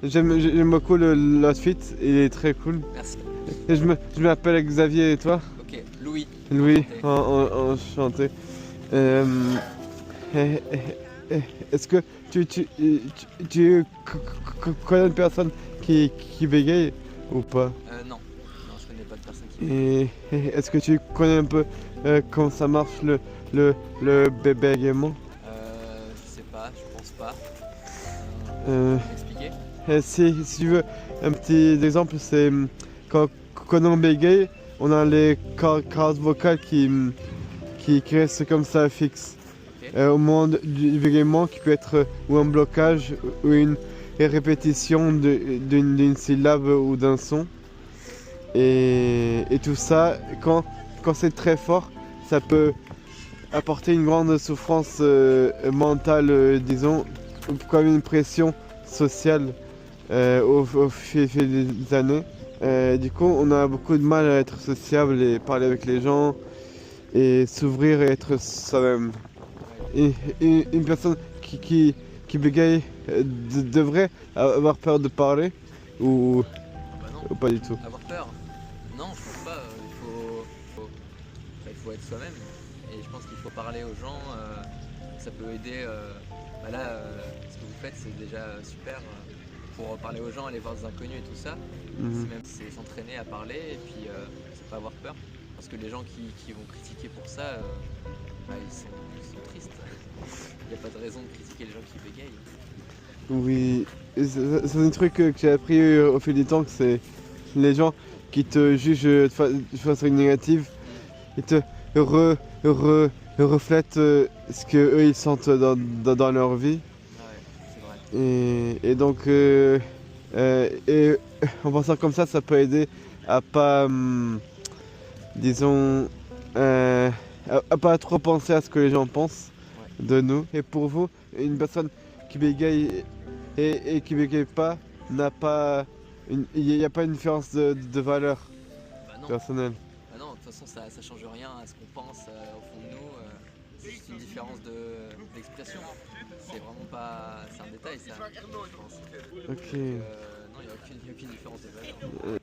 j'aime beaucoup l'outfit, il est très cool. Merci. Et je m'appelle Xavier et toi? Ok, Louis. Louis, Enchanté. enchanté. Euh, eh, eh, eh, Est-ce que tu connais une personne qui bégaye ou pas? Non. Non, je connais pas de personne qui... Est-ce que tu connais un peu comment ça marche le bégaiement? Je sais pas, je pense pas. Euh, Tu peux m'expliquer? si tu veux un petit exemple, c'est quand on bégaye, on a les cordes vocales qui restent comme ça fixes. Ok. Au moment du bégaiement, qui peut être ou un blocage ou une répétition d'une syllabe ou d'un son. Et tout ça, quand c'est très fort, ça peut apporter une grande souffrance mentale, disons, comme une pression sociale au fil des années. Du coup, on a beaucoup de mal à être sociable et parler avec les gens et s'ouvrir et être soi-même. Ouais. Une personne qui bégaye devrait avoir peur de parler ou, Ah bah non. ou pas du tout. Avoir peur? Non, je pense pas. Il faut être soi-même. Et je pense qu'il faut parler aux gens. Ça peut aider. Bah là, ce que vous faites, c'est déjà super pour parler aux gens, aller voir des inconnus et tout ça. Mhm. C'est s'entraîner à parler et puis c'est pas avoir peur. Parce que les gens qui vont critiquer pour ça, bah, ils sont tristes. Il n'y a pas de raison de critiquer les gens qui bégayent. Oui, c'est un truc que j'ai appris au fil du temps, que c'est les gens qui te jugent de façon négative, ils te re- re- reflètent ce que eux ils sentent dans leur vie. Ah ouais, c'est vrai. Et donc, en pensant comme ça peut aider à pas, disons, à pas trop penser à ce que les gens pensent Ouais. de nous. Et pour vous, une personne qui bégaye et qui bégaye pas n'a pas, il n'y a pas une différence de valeur Bah non. personnelle. Bah non, de toute façon ça change rien à ce qu'on pense au fond de nous. C'est juste une différence d'expression. C'est vraiment pas. C'est un détail ça, je pense. Donc Ok. non, il n'y a aucune différence de valeur.